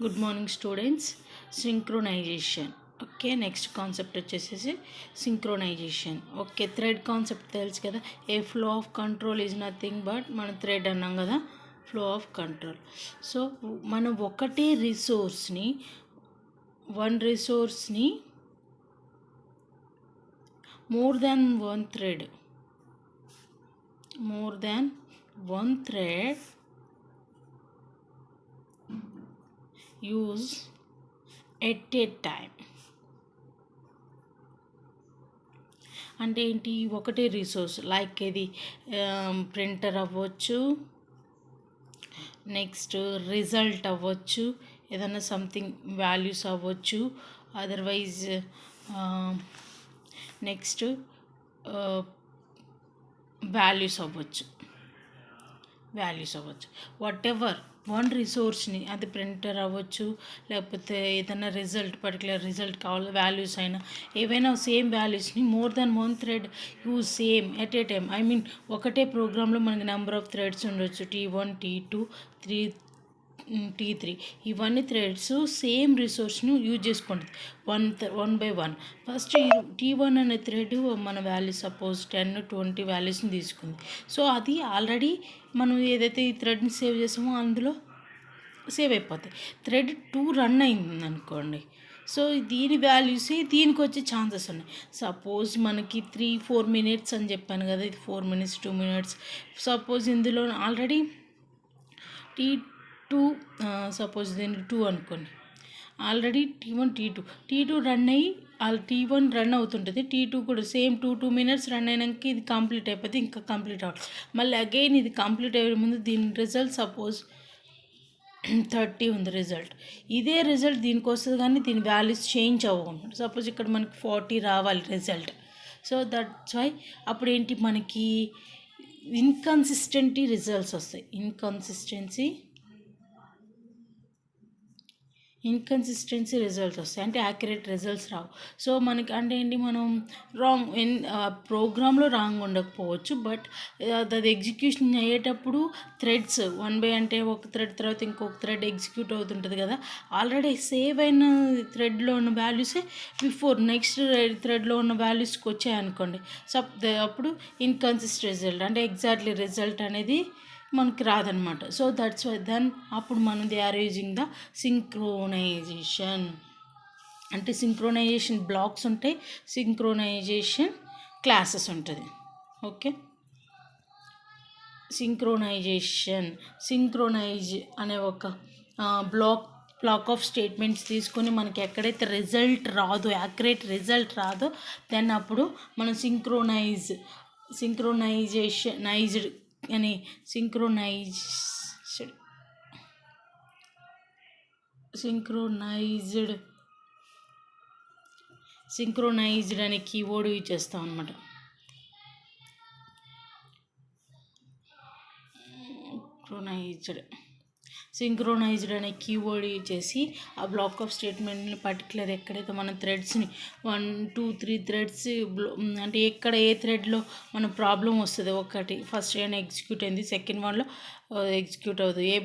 Good morning students. Synchronization. Okay, next concept వచ్చేసేసి synchronization. Okay, thread concept తెలుసు కదా. A flow of control is nothing but మన thread అన్నాం కదా, flow of control. So మనం ఒకటే రిసోర్స్ని more than one thread use at a time. అంటే ఏంటి, ఒకటే రిసోర్స్ లైక్ ఇది ప్రింటర్ అవ్వచ్చు, నెక్స్ట్ రిజల్ట్ అవ్వచ్చు, ఏదైనా సంథింగ్ వాల్యూస్ అవ్వచ్చు, అదర్వైజ్ నెక్స్ట్ వాల్యూస్ అవ్వచ్చు వాట్ ఎవర్ వన్ రిసోర్స్ని, అది ప్రింటర్ అవ్వచ్చు, లేకపోతే ఏదైనా పర్టికులర్ రిజల్ట్ కావాలి, వాల్యూస్ అయినా ఏవైనా సేమ్ వాల్యూస్ని more than one thread use same at a time. I mean ఒకటే ప్రోగ్రాంలో మనకి నెంబర్ ఆఫ్ థ్రెడ్స్ ఉండొచ్చు, T1, T2, T3. ఇవన్నీ థ్రెడ్స్ సేమ్ రిసోర్స్ను యూజ్ చేసుకుంటుంది one by one. First T1 అనే థ్రెడ్ మన వాల్యూస్ సపోజ్ 10-20 వాల్యూస్ని తీసుకుంది. సో అది ఆల్రెడీ మనం ఏదైతే ఈ థ్రెడ్ని సేవ్ చేసామో అందులో సేవ్ అయిపోతాయి. థ్రెడ్ 2 రన్ అయింది అనుకోండి, సో దీని వాల్యూసే దీనికి వచ్చే ఛాన్సెస్ ఉన్నాయి. సపోజ్ మనకి 3-4 మినిట్స్ అని చెప్పాను కదా, ఇది 4 మినిట్స్ 2 మినిట్స్. సపోజ్ ఇందులో ఆల్రెడీ T2 సపోజ్ దీనికి 2 అనుకోండి, ఆల్రెడీ T1 T2 రన్ అయ్యి T1 రన్ అవుతుంటుంది, T2 కూడా సేమ్ 2 మినిట్స్ రన్ అయినాక ఇది కంప్లీట్ అయిపోతే ఇంకా కంప్లీట్ అవ్వాలి. మళ్ళీ అగైన్ ఇది కంప్లీట్ అయ్యే ముందు దీని రిజల్ట్ సపోజ్ 30 ఉంది రిజల్ట్. ఇదే రిజల్ట్ దీనికి వస్తుంది కానీ దీని వాల్యూస్ చేంజ్ అవ్వకుండా, సపోజ్ ఇక్కడ మనకి 40 రావాలి రిజల్ట్. సో దట్స్ వై అప్పుడు ఏంటి, మనకి ఇన్కన్సిస్టెంటీ రిజల్ట్స్ వస్తాయి. ఇన్కన్సిస్టెన్సీ రిజల్ట్స్ వస్తాయి, అంటే యాక్యురేట్ రిజల్ట్స్ రావు. సో మనకి అంటే ఏంటి, మనం రాంగ్ ప్రోగ్రాంలో రాంగ్ ఉండకపోవచ్చు, బట్ అది ఎగ్జిక్యూషన్ అయ్యేటప్పుడు థ్రెడ్స్ అంటే ఒక థ్రెడ్ తర్వాత ఇంకొక థ్రెడ్ ఎగ్జిక్యూట్ అవుతుంటుంది కదా, ఆల్రెడీ సేవ్ అయిన థ్రెడ్లో ఉన్న వాల్యూసే బిఫోర్ నెక్స్ట్ థ్రెడ్లో ఉన్న వాల్యూస్కి వచ్చాయనుకోండి. సో అప్పుడు ఇన్కన్సిస్టెంట్ రిజల్ట్, అంటే ఎగ్జాక్ట్లీ రిజల్ట్ అనేది మనకి రాదనమాట. సో దట్స్ వై దెన్ అప్పుడు మనం they are using the synchronization. అంటే సింక్రోనైజేషన్ బ్లాక్స్ ఉంటాయి, సింక్రోనైజేషన్ క్లాసెస్ ఉంటుంది. ఓకే, సింక్రోనైజ్ అనే ఒక బ్లాక్ ఆఫ్ స్టేట్మెంట్స్ తీసుకొని మనకి ఎక్కడైతే యాక్యురేట్ రిజల్ట్ రాదో దెన్ అప్పుడు మనం సింక్రోనైజ్డ్ అనే కీవర్డ్ యూజ్ చేస్తాం అనమాట. సింక్రోనైజ్డ్ అనే కీవర్డ్ యూజ్ చేసి ఆ బ్లాక్ ఆఫ్ స్టేట్మెంట్ని పర్టికులర్ ఎక్కడైతే మన థ్రెడ్స్ని 1-2-3 థ్రెడ్స్ అంటే ఎక్కడ ఏ థ్రెడ్లో మన ప్రాబ్లం వస్తుంది, ఒకటి ఫస్ట్ ఏమైనా ఎగ్జిక్యూట్ అయింది, సెకండ్ వన్లో ఎగ్జిక్యూట్ అవుతుంది, a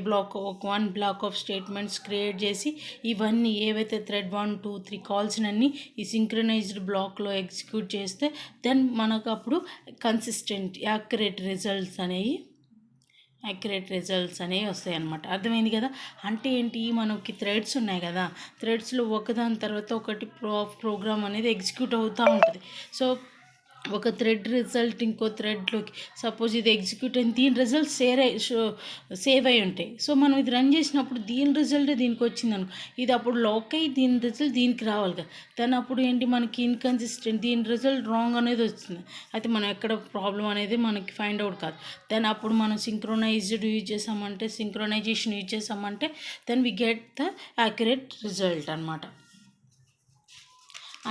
one block of statements create చేసి ఇవన్నీ ఏవైతే థ్రెడ్ 1-2-3 కాల్స్నన్నీ ఈ సింక్రనైజ్డ్ బ్లాక్లో ఎగ్జిక్యూట్ చేస్తే దెన్ మనకు అప్పుడు యాక్యురేట్ రిజల్ట్స్ అనేవి వస్తాయి అన్నమాట. అర్థమైంది కదా. అంటే ఏంటి, మనకి థ్రెడ్స్ ఉన్నాయి కదా, థ్రెడ్స్లో ఒకదాని తర్వాత ఒకటి ప్రోగ్రామ్ అనేది ఎగ్జిక్యూట్ అవుతూ ఉంటుంది. సో ఒక థ్రెడ్ రిజల్ట్ ఇంకో థ్రెడ్లోకి సపోజ్ ఇది ఎగ్జిక్యూట్ అయింది, దీని రిజల్ట్ సేవ్ అయి ఉంటాయి. సో మనం ఇది రన్ చేసినప్పుడు దీని రిజల్ట్ దీనికి వచ్చింది అనుకో, ఇది అప్పుడు లాక్ అయ్యి దీని రిజల్ట్ దీనికి రావాలి కదా, దాని అప్పుడు ఏంటి మనకి ఇన్కన్సిస్టెంట్, దీని రిజల్ట్ రాంగ్ అనేది వస్తుంది. అయితే మనం ఎక్కడ ప్రాబ్లం అనేది మనకి ఫైండ్ అవుట్ కాదు. దెన్ అప్పుడు మనం సింక్రోనైజేషన్ యూజ్ చేసామంటే then we get the accurate result అనమాట.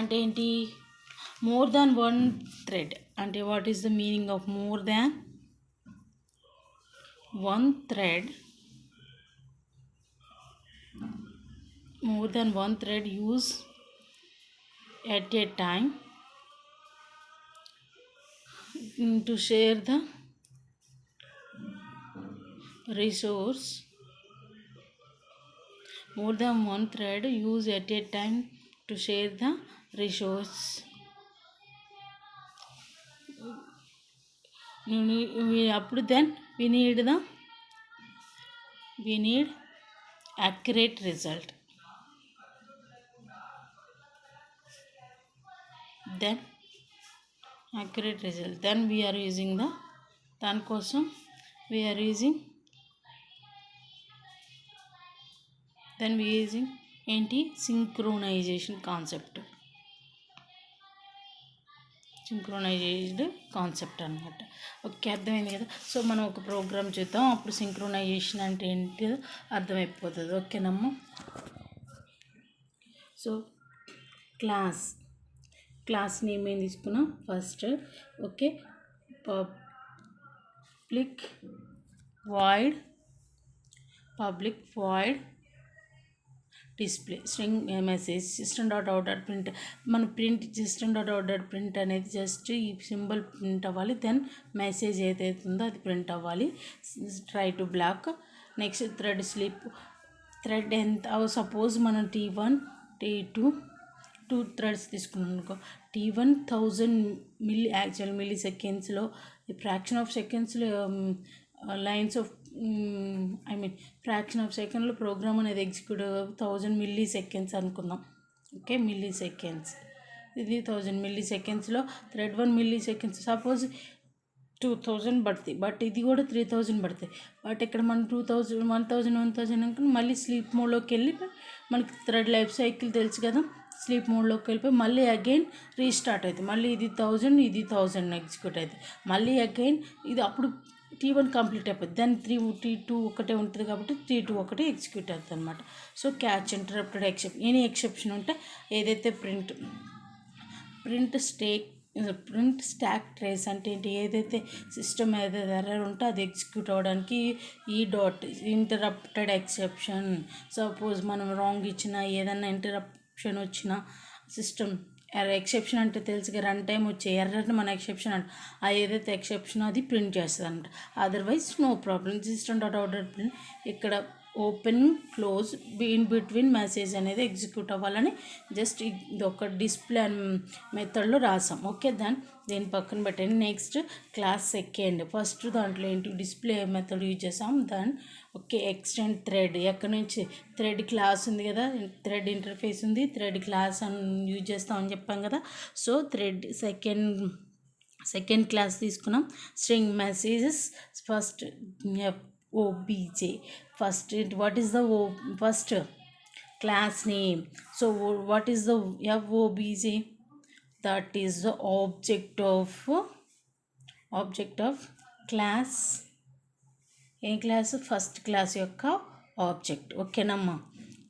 అంటే ఏంటి, more than one thread. And what is the meaning of more than one thread? More than one thread use at a time to share the resource more than one thread use at a time to share the resource. Then we need accurate result. Then we are using దాని కోసం we are using ఏంటి synchronisation concept. Synchronised concept అనమాట. Okay, అర్థమైంది కదా. So మనం ఒక programme చూద్దాం, అప్పుడు సింక్రోనైజేషన్ అంటే ఏంటి అర్థమైపోతుంది. ఓకేనమ్మా. సో క్లాస్ నేమ్ ఏం తీసుకున్నాం first. Okay, public void display string message system.out.print. మన ప్రింట్ system.out.print అనేది జస్ట్ ఈ సింబల్ ప్రింట్ అవ్వాలి. దెన్ మెసేజ్ ఏదైతే ఉందో అది ప్రింట్ అవ్వాలి. Try to block. Next thread sleep. Thread ఎంత సపోజ్ మనం T1 T2 2 థ్రెడ్స్ తీసుకున్నాం అనుకో. T1 1000 మిల్లీ సెకండ్స్లో ఫ్రాక్షన్ ఆఫ్ సెకండ్స్లో లైన్స్ ఆఫ్ ఫ్రాక్షన్ ఆఫ్ సెకండ్లో ప్రోగ్రామ్ అనేది ఎగ్జిక్యూట్ 1000 మిల్లీ సెకండ్స్ అనుకుందాం. ఓకే, మిల్లీ సెకండ్స్, ఇది 1000 మిల్లీ సెకండ్స్లో థ్రెడ్ 1 మిల్లీ సెకండ్స్ సపోజ్ 2000 పడుతుంది, బట్ ఇది కూడా 3000 పడుతుంది. బట్ ఇక్కడ మనం 2000 1000 అనుకుని మళ్ళీ స్లీప్ మోడ్లోకి వెళ్ళి మనకి థ్రెడ్ లైఫ్ సైకిల్ తెలుసు కదా. స్లీప్ మోడ్లోకి వెళ్ళిపోయి మళ్ళీ అగైన్ రీస్టార్ట్ అవుతుంది. మళ్ళీ ఇది 1000 ఇది 1000 ఎగ్జిక్యూట్ అవుతుంది. మళ్ళీ అగైన్ ఇది అప్పుడు T1 కంప్లీట్ అయిపోతుంది. దాని T2 ఒకటే ఉంటుంది కాబట్టి T2 ఒకటే ఎగ్జిక్యూట్ అవుతుంది అనమాట. So catch interrupted any exception ఉంటే ఏదైతే ప్రింట్ స్టాక్ ట్రేస్ అంటే ఏంటి, ఏదైతే సిస్టమ్ ఏదైతే ఎర్రర్ ఉంటే అది ఎగ్జిక్యూట్ అవ్వడానికి ఈ డాట్ ఇంటరప్టెడ్ ఎక్సెప్షన్. సపోజ్ మనం రాంగ్ ఇచ్చిన ఏదైనా ఇంటరప్షన్ వచ్చిన సిస్టమ్ ఎక్సెప్షన్ అంటే తెలుసుగా, రన్ టైం వచ్చే ఎర్రర్ని మన ఎక్సెప్షన్ అంటే ఆ ఏదైతే ఎక్సెప్షన్ అది ప్రింట్ చేస్తుంది అనమాట. Otherwise no problem. system.out.print ఇక్కడ open close in between message అనేది ఎగ్జిక్యూట్ అవ్వాలని జస్ట్ ఇది ఒక డిస్ప్లే మెథడ్లో రాసాం. ఓకే, దీని పక్కన పెట్టండి. Next class second. ఫస్ట్ దాంట్లో ఏంటి డిస్ప్లే మెథడ్ యూజ్ చేసాం. Okay, extend thread. ఎక్కడి నుంచి థ్రెడ్ క్లాస్ ఉంది కదా, థ్రెడ్ ఇంటర్ఫేస్ ఉంది, థ్రెడ్ క్లాస్ అని యూజ్ చేస్తామని చెప్పాం కదా. సో థ్రెడ్ సెకండ్ క్లాస్ తీసుకున్నాం. String messages first OBJ. First, what is the first class name? So what is the OBJ? That is the object of class. A class? First class యొక్క object. ఓకేనమ్మా,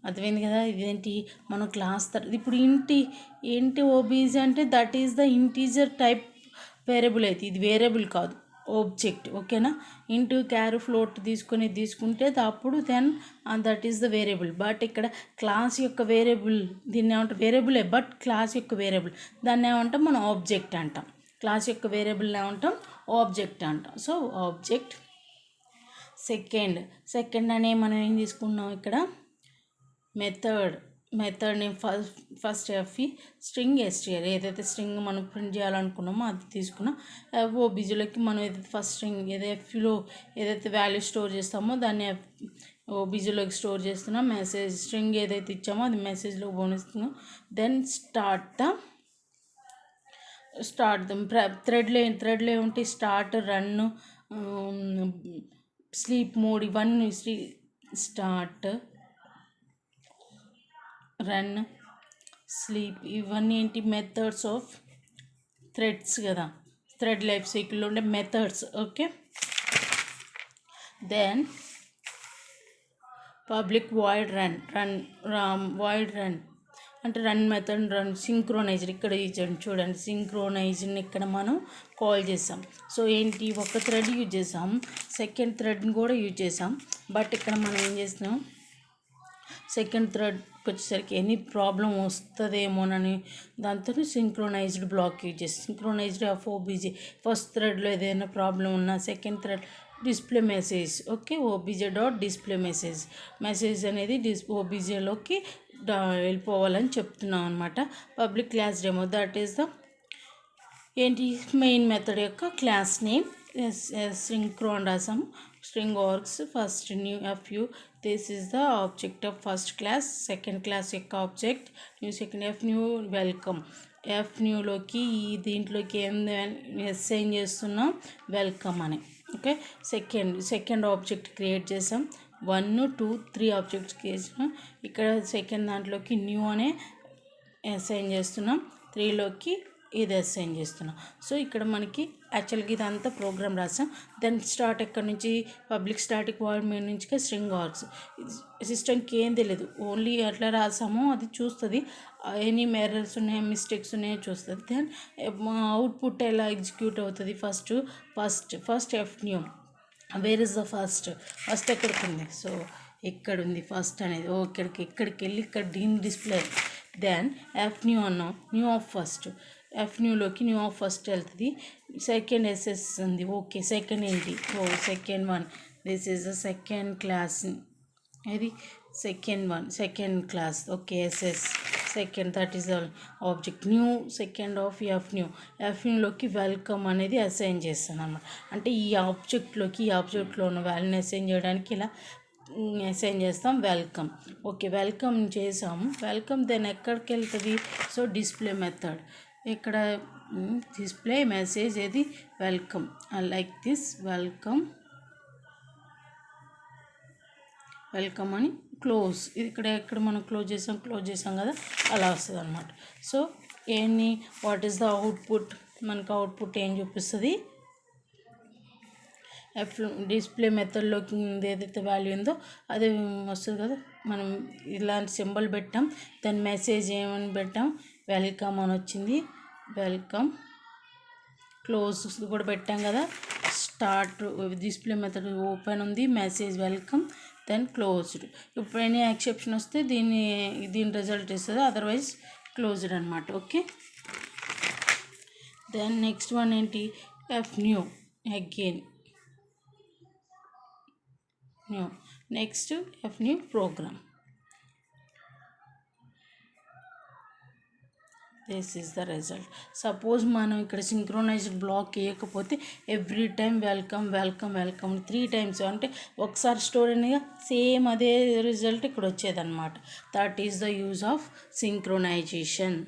అర్థమైంది కదా. ఇదేంటి మనం class ఇప్పుడు ఏంటి OBJ అంటే that is the integer type variable. అయితే ఇది వేరియబుల్ కాదు, ఆబ్జెక్ట్. ఓకేనా, ఇంటూ క్యార్ ఫ్లోట్ తీసుకుంటే అప్పుడు then that is the variable. But ఇక్కడ క్లాస్ యొక్క వేరియబుల్ దీన్ని ఏమంటాం, వేరియబులే బట్ క్లాస్ యొక్క వేరియబుల్ దాన్ని ఏమంటాం మనం ఆబ్జెక్ట్ అంటాం. క్లాస్ యొక్క వేరియబుల్ని ఏమంటాం ఆబ్జెక్ట్ అంటాం. So object. సెకండ్ అనే మనం ఏం తీసుకున్నాం ఇక్కడ method name first F E string STR. ఏదైతే స్ట్రింగ్ మనం ప్రింట్ చేయాలనుకున్నామో అది తీసుకున్నాం. OBJలోకి మనం ఏదైతే ఫస్ట్ స్ట్రింగ్ ఎఫ్లో ఏదైతే వాల్యూ స్టోర్ చేస్తామో దాన్ని OBJలోకి స్టోర్ చేస్తున్నాం. మెసేజ్ స్ట్రింగ్ ఏదైతే ఇచ్చామో అది మెసేజ్లో పోనిస్తున్నాం. దెన్ స్టార్ట్ థ్రెడ్లో ఉంటే స్టార్ట్, రన్, స్లీప్ మోడ్ ఇవన్నీ స్టార్ట్, రన్, స్లీప్ ఇవన్నీ ఏంటి మెథడ్స్ ఆఫ్ థ్రెడ్స్ కదా, థ్రెడ్ లైఫ్ సైకిల్లో ఉండే methods. Okay, then public void run అంటే రన్ మెథడ్ సింక్రోనైజ్డ్. ఇక్కడ చూడండి సింక్రోనైజ్డ్ని ఇక్కడ మనం కాల్ చేసాం. సో ఏంటి ఒక థ్రెడ్ యూజ్ చేసాం, సెకండ్ థ్రెడ్ని కూడా యూజ్ చేసాం. బట్ ఇక్కడ మనం ఏం చేస్తున్నాం, సెకండ్ థ్రెడ్కి వచ్చేసరికి ఎనీ ప్రాబ్లం వస్తుందేమోనని దాంతో సింక్రోనైజ్డ్ బ్లాక్ యూజ్ చేస్తాం. సింక్రోనైజ్డ్ OBJ ఫస్ట్ థ్రెడ్లో ఏదైనా ప్రాబ్లం ఉన్నా second thread display message. Okay, OBJ dot display message అనేది ఓబీజేలోకి వెళ్ళిపోవాలని చెప్తున్నాం అనమాట. Public class demo, that is the ఏంటి మెయిన్ మెథడ్ యొక్క క్లాస్ నేమ్. స్ట్రింగ్ క్రో అని రాసాము. String args first new FU, this is the object of first class. Second class యొక్క object new second FNew welcome. FNewలోకి దీంట్లోకి ఏం అసైన్ చేస్తున్నాం, వెల్కమ్ అని. ఓకే, సెకండ్ ఆబ్జెక్ట్ క్రియేట్ చేసాం. 1, 2, 3 ఆబ్జెక్ట్స్ చేసినాం. ఇక్కడ సెకండ్ దాంట్లోకి న్యూ అనే అసైన్ చేస్తున్నాం. 3లోకి ఇది అసైన్ చేస్తున్నాం. సో ఇక్కడ మనకి యాక్చువల్గా ఇదంతా ప్రోగ్రామ్ రాసాం. దెన్ స్టార్ట్ ఎక్కడి నుంచి, పబ్లిక్ స్టాటిక్ వాయిడ్ మెయిన్ నుంచి స్ట్రింగ్ ఆర్గ్స్. సిస్టమ్కి ఏం తెలియదు, ఓన్లీ ఎట్లా రాసామో అది చూస్తుంది. ఎనీ ఎర్రర్స్ ఉన్నాయో మిస్టేక్స్ ఉన్నాయో చూస్తుంది. దెన్ అవుట్పుట్ ఎలా ఎగ్జిక్యూట్ అవుతుంది, first FNew. Where is the first ఎక్కడికి ఉంది, సో ఎక్కడుంది ఫస్ట్ అనేది, ఎక్కడికి వెళ్ళి ఇక్కడ దీని డిస్ప్లే. దెన్ FNew అన్నాం, న్యూ ఆఫ్ ఫస్ట్. FNewలోకి న్యూ ఆఫ్ ఫస్ట్ వెళ్తుంది. సెకండ్ SS ఉంది. ఓకే, సెకండ్ ఏంటి, second one, this is the second class. ఇది second class. Okay, SS second, that is the object. New second of FNewలోకి welcome అనేది assign చేస్తాను అన్నమాట. అంటే ఈ ఆబ్జెక్ట్లో ఉన్న వాల్యూని అసైన్ చేయడానికి ఇలా అసైన్ చేస్తాం, వెల్కమ్. ఓకే, వెల్కమ్ చేసాము. వెల్కమ్ దెన్ ఎక్కడికి వెళ్తుంది, సో డిస్ప్లే మెథడ్. ఇక్కడ డిస్ప్లే మెసేజ్ ఏది, వెల్కమ్. లైక్ దిస్, వెల్కమ్ అని క్లోజ్. ఇక్కడ మనం క్లోజ్ చేసాం కదా, అలా వస్తుంది అనమాట. So what is the output, మనకు అవుట్పుట్ ఏం చూపిస్తుంది, డిస్ప్లే మెథడ్లోకి ఏదైతే వాల్యూ ఉందో అదే వస్తుంది కదా. మనం ఇలాంటి సింబల్ పెట్టాం, దాని మెసేజ్ ఏమని పెట్టాం, వెల్కమ్ అని వచ్చింది. వెల్కమ్, క్లోజ్ కూడా పెట్టాం కదా. స్టార్ట్ డిస్ప్లే మెథడ్ ఓపెన్ ఉంది, మెసేజ్ వెల్కమ్, దెన్ క్లోజ్డ్. ఇప్పుడు ఎనీ ఎక్సెప్షన్ వస్తే దీని రిజల్ట్ ఇస్తుంది, అదర్వైజ్ క్లోజ్డ్ అనమాట. ఓకే, దెన్ నెక్స్ట్ వన్ ఏంటి, FNew again new. Next FNew program. This is the result. Suppose మనం ఇక్కడ సింక్రోనైజ్డ్ బ్లాక్ వేయకపోతే ఎవ్రీ టైం వెల్కమ్ 3 times అంటే ఒకసారి స్టోర్ అయినగా సేమ్ అదే రిజల్ట్ ఇక్కడ వచ్చేదన్నమాట. That is the use of synchronisation.